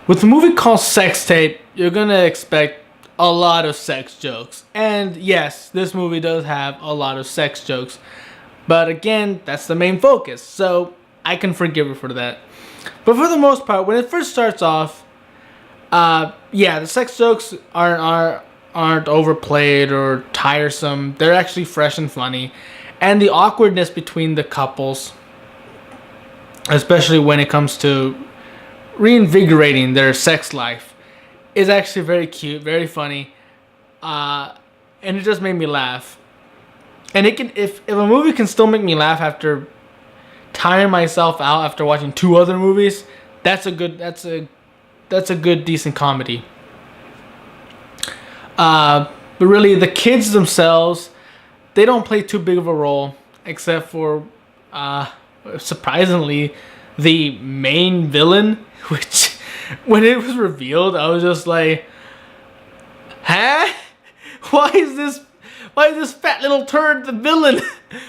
With a movie called Sex Tape, you're gonna expect a lot of sex jokes. And yes, this movie does have a lot of sex jokes. But again, that's the main focus. So I can forgive it for that. But for the most part, when it first starts off, yeah, the sex jokes aren't overplayed or tiresome. They're actually fresh and funny. And the awkwardness between the couples, especially when it comes to reinvigorating their sex life, is actually very cute, very funny, and it just made me laugh. And it can, if a movie can still make me laugh after tiring myself out after watching two other movies, that's a good decent comedy. But really, the kids themselves, they don't play too big of a role, except for surprisingly, the main villain, which when it was revealed, I was just like, huh? Why is this fat little turd the villain?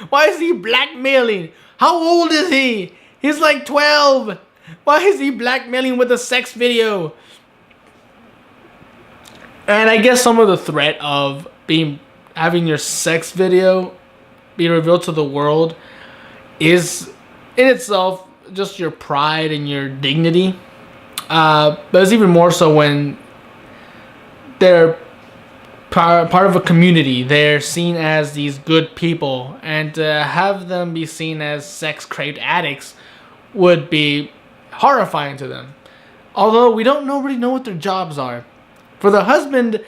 Why is he blackmailing? How old is he? He's like 12. Why is he blackmailing with a sex video? And I guess some of the threat of having your sex video be revealed to the world is in itself just your pride and your dignity. But it's even more so when they're part of a community. They're seen as these good people, and to have them be seen as sex-craved addicts would be horrifying to them. Although we don't really know what their jobs are. For the husband,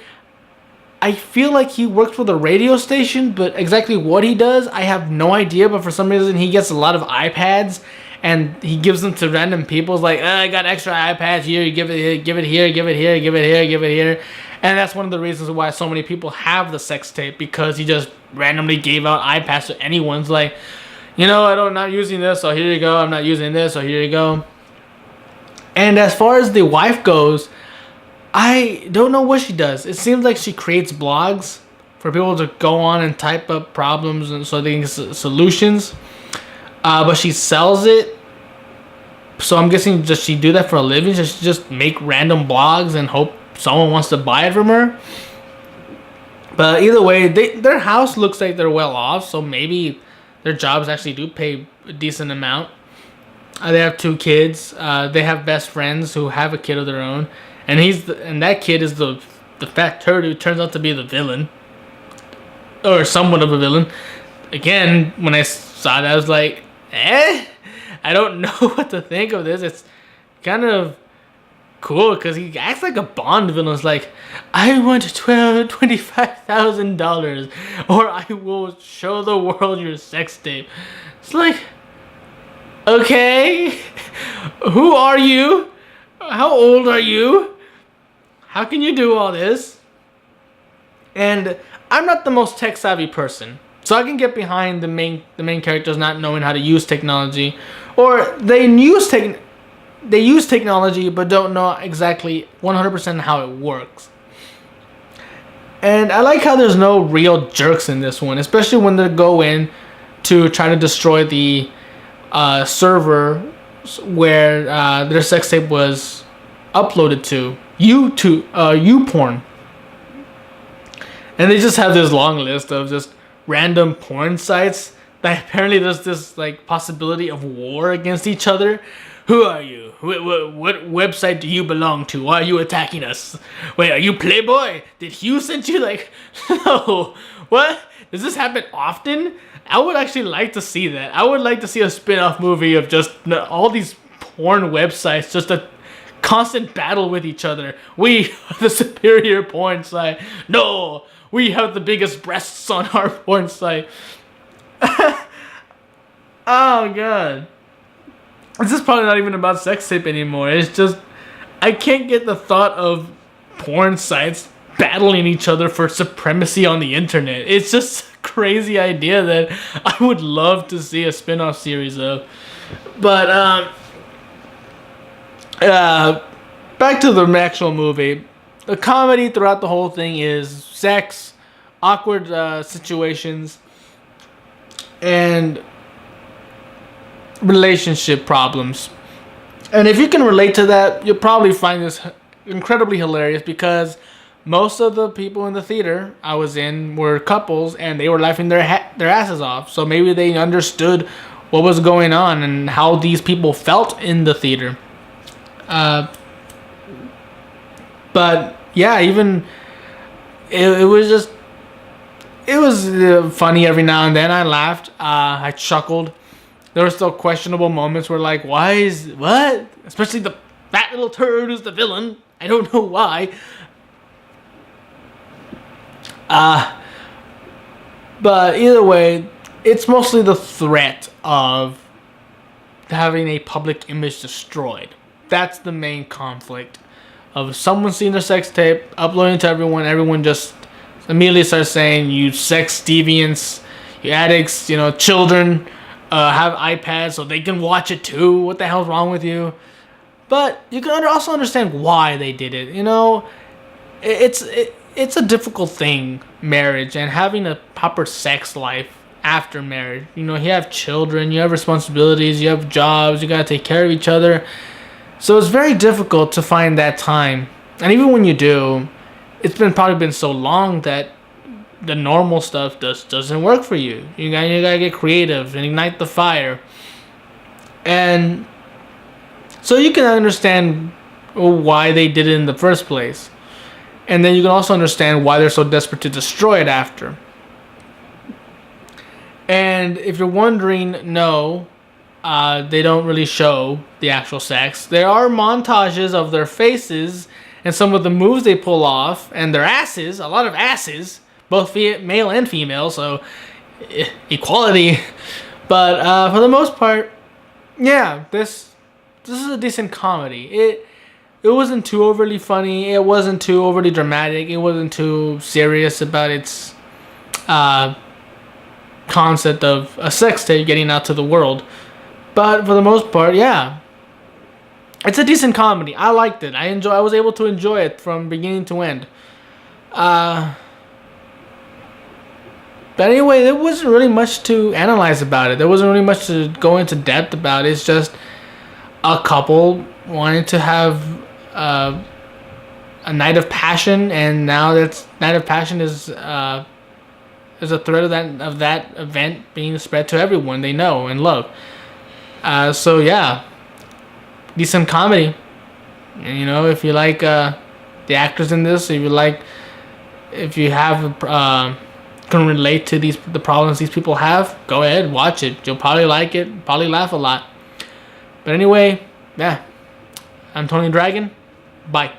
I feel like he works for the radio station, but exactly what he does, I have no idea. But for some reason, he gets a lot of iPads, and he gives them to random people. It's like, I got extra iPads here. You give it here, give it here, give it here, give it here, give it here. And that's one of the reasons why so many people have the sex tape, because he just randomly gave out iPads to anyone. It's like, I'm not using this, so here you go. I'm not using this, so here you go. And as far as the wife goes, I don't know what she does. It seems like she creates blogs for people to go on and type up problems and so they can get solutions. But she sells it. So I'm guessing, does she do that for a living? Does she just make random blogs and hope someone wants to buy it from her? But either way, their house looks like they're well off. So maybe their jobs actually do pay a decent amount. They have 2 kids. They have best friends who have a kid of their own. And that kid is the fat turd who turns out to be the villain. Or somewhat of a villain. Again, when I saw that, I was like, I don't know what to think of this. It's kind of cool because he acts like a Bond villain. It's like, I want $25,000 or I will show the world your sex tape. It's like, okay, who are you? How old are you? How can you do all this? And I'm not the most tech savvy person, so I can get behind the main characters not knowing how to use technology, or they use technology but don't know exactly 100% how it works. And I like how there's no real jerks in this one, especially when they go in to try to destroy the server where their sex tape was uploaded to YouPorn. And they just have this long list of just random porn sites that apparently there's this like possibility of war against each other. Who are you? What website do you belong to? Why are you attacking us? Wait, are you Playboy? Did Hugh send you? Like, no. What? Does this happen often? I would actually like to see that. I would like to see a spin-off movie of just all these porn websites, just a constant battle with each other. We are the superior porn site. No, we have the biggest breasts on our porn site. Oh, God. This is probably not even about sex tape anymore. It's just, I can't get the thought of porn sites battling each other for supremacy on the internet. It's just a crazy idea that I would love to see a spin-off series of. But, back to the actual movie. The comedy throughout the whole thing is sex, awkward situations, and relationship problems. And if you can relate to that, you'll probably find this incredibly hilarious, because most of the people in the theater I was in were couples, and they were laughing their asses off. So maybe they understood what was going on and how these people felt in the theater. But yeah, even it was funny every now and then. I laughed. I chuckled. There were still questionable moments where, like, why is what? Especially the fat little turd who's the villain. I don't know why. But either way, it's mostly the threat of having a public image destroyed. That's the main conflict. Of someone seeing their sex tape, uploading to everyone, everyone just immediately starts saying, you sex deviants, you addicts, children have iPads so they can watch it too. What the hell's wrong with you? But you can also understand why they did it. It's a difficult thing, marriage, and having a proper sex life after marriage. You have children, you have responsibilities, you have jobs, you gotta take care of each other. So it's very difficult to find that time. And even when you do, it's probably been so long that the normal stuff doesn't work for you. You gotta get creative and ignite the fire. And so you can understand why they did it in the first place. And then you can also understand why they're so desperate to destroy it after. And if you're wondering, no, they don't really show the actual sex. There are montages of their faces and some of the moves they pull off, and their asses, a lot of asses, both male and female, so equality. But for the most part, yeah, this is a decent comedy. It wasn't too overly funny. It wasn't too overly dramatic. It wasn't too serious about its concept of a sex tape getting out to the world. But for the most part, yeah, it's a decent comedy. I liked it. I was able to enjoy it from beginning to end. But anyway, there wasn't really much to analyze about it. There wasn't really much to go into depth about it. It's just a couple wanted to have a night of passion, and now that night of passion is a threat of that event being spread to everyone they know and love. So yeah, decent comedy. And, if you like the actors in this, if you have can relate to the problems these people have, go ahead, watch it. You'll probably like it, probably laugh a lot. But anyway, yeah, I'm Tony Dragon. Bye.